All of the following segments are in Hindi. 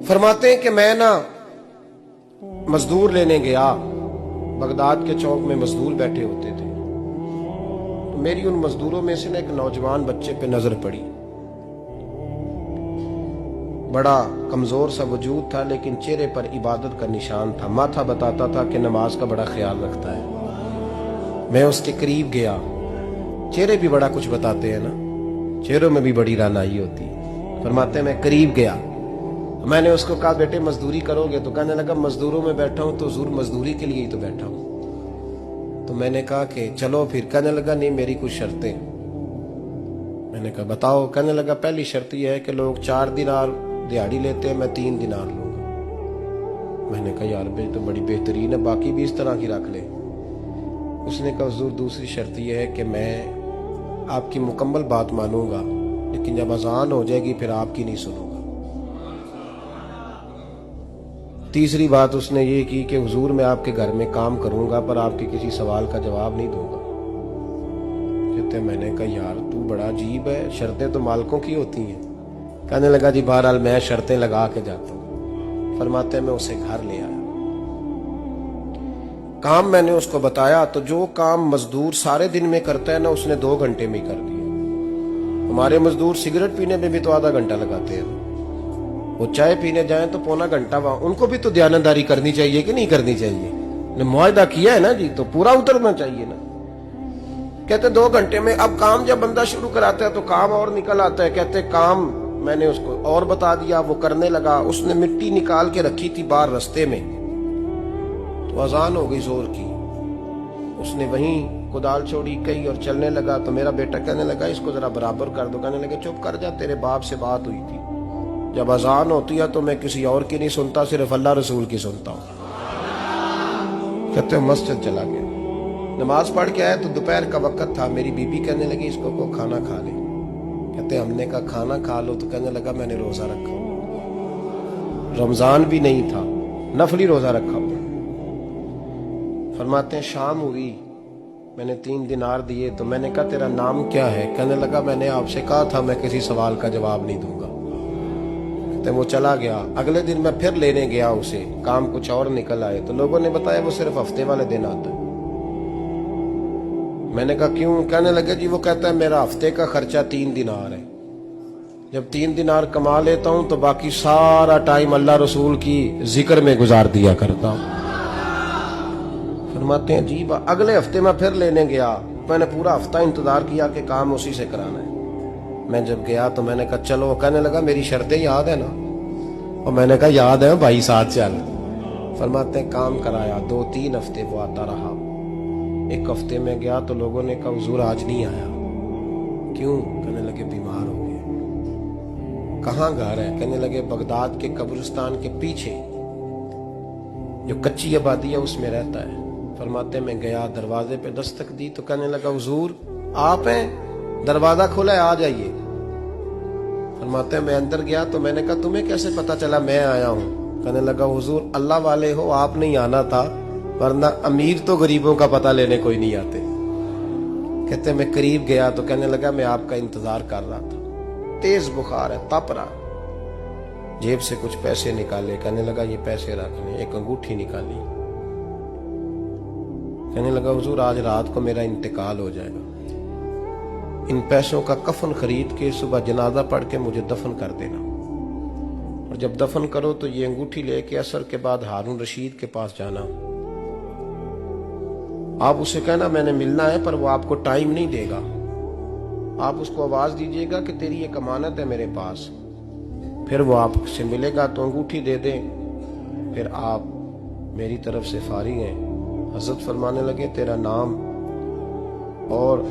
फरमाते हैं कि मैं ना मजदूर लेने गया, बगदाद के चौक में मजदूर बैठे होते थे। तो मेरी उन मजदूरों में से ना एक नौजवान बच्चे पे नजर पड़ी। बड़ा कमजोर सा वजूद था, लेकिन चेहरे पर इबादत का निशान था। माथा बताता था कि नमाज का बड़ा ख्याल रखता है। मैं उसके करीब गया। चेहरे भी बड़ा कुछ बताते हैं ना, चेहरों में भी बड़ी रानाई होती है। फरमाते हैं मैं करीब गया, मैंने उसको कहा बेटे मजदूरी करोगे? तो कहने लगा मजदूरों में बैठा हूं तो जरूर मजदूरी के लिए ही तो बैठा हूं। तो मैंने कहा कि चलो फिर। कहने लगा नहीं, मेरी कुछ शर्तें। मैंने कहा बताओ। कहने लगा पहली शर्त यह है कि लोग 4 दिनार दिहाड़ी लेते हैं, मैं 3 दिनार लूंगा। मैंने कहा यार भाई तो बड़ी बेहतरीन है, बाकी भी इस तरह की रख ले। उसने कहा हुजूर दूसरी शर्त यह है कि मैं आपकी मुकम्मल बात मानूंगा, लेकिन जब अजान हो जाएगी फिर आपकी नहीं सुनूंगा। तीसरी बात उसने ये की कि हुजूर मैं आपके घर में काम करूंगा पर आपके किसी सवाल का जवाब नहीं दूंगा। कहते मैंने कहा यार तू बड़ा अजीब है, शर्तें तो मालिकों की होती हैं। कहने लगा जी बहरहाल मैं शर्तें लगा के जाता हूं। फरमाते मैं उसे घर ले आया, काम मैंने उसको बताया। तो जो काम मजदूर सारे दिन में करता है ना, उसने 2 घंटे में ही कर दिया। हमारे मजदूर सिगरेट पीने में भी तो आधा घंटा लगाते हैं, वो चाय पीने जाएं तो पौना घंटा। वहां उनको भी तो दयानतदारी करनी चाहिए कि नहीं करनी चाहिए? ने मुआहदा किया है ना जी, तो पूरा उतरना चाहिए ना। कहते 2 घंटे में। अब काम जब बंदा शुरू कराता है तो काम और निकल आता है। कहते काम मैंने उसको और बता दिया, वो करने लगा। उसने मिट्टी निकाल के रखी थी बाहर रास्ते में, तो अजान हो गई जोर की। उसने वहीं कुदाल छोड़ी कही और चलने लगा। तो मेरा बेटा कहने लगा इसको जरा बराबर कर दो। कहने लगे चुप कर जा, तेरे बाप से बात हुई थी। जब अजान होती है तो मैं किसी और की नहीं सुनता, सिर्फ अल्लाह रसूल की सुनता हूं। कहते मस्जिद चला गया, नमाज पढ़ के आया तो दोपहर का वक्त था। मेरी बीबी कहने लगी इसको को खाना खा ले। कहते हमने कहा खाना खा लो। तो कहने लगा मैंने रोजा रखा, रमजान भी नहीं था, नफली रोजा रखा हुआ। फरमाते हैं शाम हुई, मैंने 3 दिनार दिए। तो मैंने कहा तेरा नाम क्या है? कहने लगा मैंने आपसे कहा था मैं किसी सवाल का जवाब नहीं दूंगा। तो वो चला गया। अगले दिन मैं फिर लेने गया उसे, काम कुछ और निकल आए। तो लोगों ने बताया वो सिर्फ हफ्ते वाले दिन आता है। मैंने कहा क्यों? कहने लगे जी वो कहता है मेरा हफ्ते का खर्चा 3 दिनार है। जब 3 दिनार कमा लेता हूं तो बाकी सारा टाइम अल्लाह रसूल की जिक्र में गुजार दिया करता हूं। फरमाते हैं जी अगले हफ्ते मैं फिर लेने गया। मैंने पूरा हफ्ता इंतजार किया कि काम उसी से कराना है। मैं जब गया तो मैंने कहा चलो। कहने लगा मेरी शर्तें याद है ना? और मैंने कहा याद है भाई, साथ चल। फरमाते हैं काम कराया। 2-3 हफ्ते वो आता रहा। 1 हफ्ते में गया तो लोगों ने कहा हुजूर आज नहीं आया। क्यों? कहने लगे बीमार हो गए। कहाँ घर है? कहने लगे बगदाद के कब्रिस्तान के पीछे जो कच्ची आबादी है उसमें रहता है। फरमाते मैं गया, दरवाजे पे दस्तक दी तो कहने लगा हुजूर आप हैं? दरवाजा खोला है, आ जाइए। फरमाते हैं मैं अंदर गया तो मैंने कहा तुम्हें कैसे पता चला मैं आया हूं? कहने लगा हुजूर अल्लाह वाले हो, आप नहीं आना था, वरना अमीर तो गरीबों का पता लेने कोई नहीं आते। कहते मैं करीब गया तो कहने लगा मैं आपका इंतजार कर रहा था। तेज बुखार है, तप रहा। जेब से कुछ पैसे निकाले। कहने लगा ये पैसे रखने। एक अंगूठी निकाली। कहने लगा हुजूर आज रात को मेरा इंतकाल हो जाएगा, इन पैसों का कफन खरीद के सुबह जनाजा पढ़ के मुझे दफन कर देना, और जब दफन करो तो ये अंगूठी लेके असर के बाद हारून रशीद के पास जाना। आप उसे कहना मैंने मिलना है, पर वो आपको टाइम नहीं देगा। आप उसको आवाज दीजिएगा कि तेरी एक अमानत है मेरे पास। फिर वो आपसे मिलेगा तो अंगूठी दे दे, फिर आप मेरी तरफ से फारिग हैं। हजरत फरमाने लगे तेरा नाम? और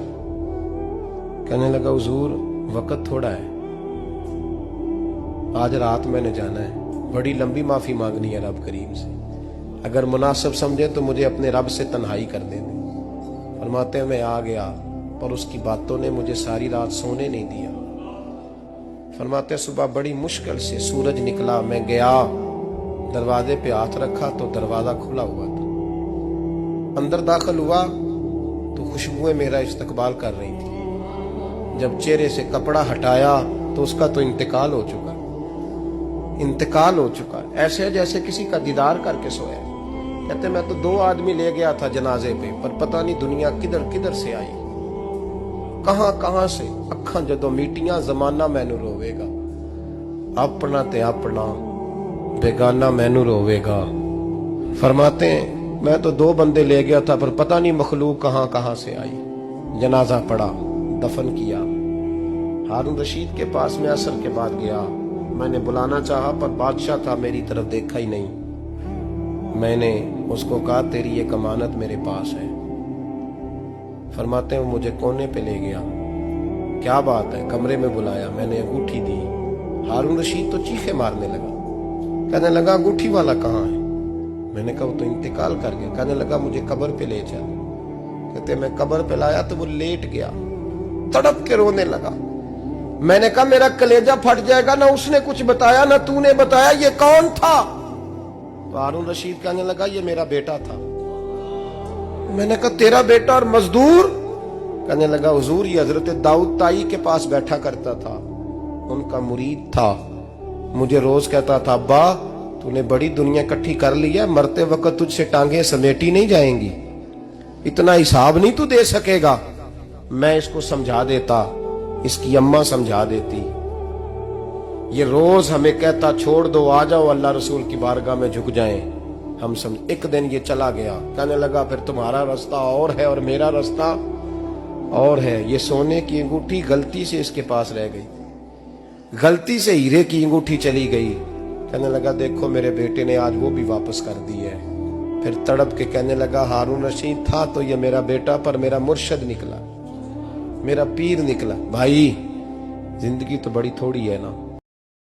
कहने लगा हुजूर वक्त थोड़ा है, आज रात मैंने जाना है, बड़ी लंबी माफी मांगनी है रब करीम से। अगर मुनासिब समझे तो मुझे अपने रब से तन्हाई कर देने। फरमाते हैं मैं आ गया, पर उसकी बातों ने मुझे सारी रात सोने नहीं दिया। फरमाते हैं सुबह बड़ी मुश्किल से सूरज निकला। मैं गया, दरवाजे पे हाथ रखा तो दरवाजा खुला हुआ था। अंदर दाखिल हुआ तो खुशबुएं मेरा इस्तकबाल कर रही थी। जब चेहरे से कपड़ा हटाया तो उसका तो इंतकाल हो चुका। इंतकाल हो चुका है, ऐसे जैसे किसी का दीदार करके सोया। कहते मैं तो 2 आदमी ले गया था जनाजे पे, पर पता नहीं दुनिया किधर किधर से आई, कहां कहां से। अखां जदों मीटियां जमाना मैनू रोवेगा, अपना ते अपना बेगाना मैनू रोवेगा। फरमाते हैं मैं तो 2 बंदे ले गया था, पर पता नहीं मखलूक कहां कहां से आई। जनाजा पड़ा, दफन किया। हारून रशीद के पास में असर के बाद गया, मैंने बुलाना चाहा पर बादशाह था, मेरी तरफ देखा ही नहीं। मैंने उसको कहा तेरी एक अमानत मेरे पास है। फरमाते हैं वो मुझे कोने पे ले गया, क्या बात है, कमरे में बुलाया, मैंने अंगूठी दी। हारून रशीद तो चीखे मारने लगा, कहने लगा अंगूठी वाला कहाँ है? मैंने कहा वो तो इंतकाल कर गया। कहने लगा मुझे कब्र पे ले चल। कहते मैं कब्र पे लाया तो वो लेट गया, तड़प के रोने लगा। मैंने कहा मेरा कलेजा फट जाएगा, ना उसने कुछ बताया ना तूने बताया, ये कौन था? तो हारून रशीद कहने लगा ये मेरा बेटा था। मैंने कहा तेरा बेटा और मजदूर? कहने लगा हुजूर ये हजरत दाऊद ताई के पास बैठा करता था, उनका मुरीद था। मुझे रोज कहता था अब्बा तूने बड़ी दुनिया इकट्ठी कर ली है, मरते वक्त तुझसे टांगे समेटी नहीं जाएंगी, इतना हिसाब नहीं तू दे सकेगा। मैं इसको समझा देता, इसकी अम्मा समझा देती। ये रोज हमें कहता छोड़ दो, आ जाओ अल्लाह रसूल की बारगाह में झुक जाएं। हम समझ। एक दिन ये चला गया, कहने लगा फिर तुम्हारा रास्ता और है और मेरा रास्ता और है। ये सोने की अंगूठी गलती से इसके पास रह गई, गलती से हीरे की अंगूठी चली गई। कहने लगा देखो मेरे बेटे ने आज वो भी वापस कर दी है। फिर तड़प के कहने लगा हारून रशीद था तो ये मेरा बेटा, पर मेरा मुर्शद निकला, मेरा पीर निकला। भाई जिंदगी तो बड़ी थोड़ी है ना,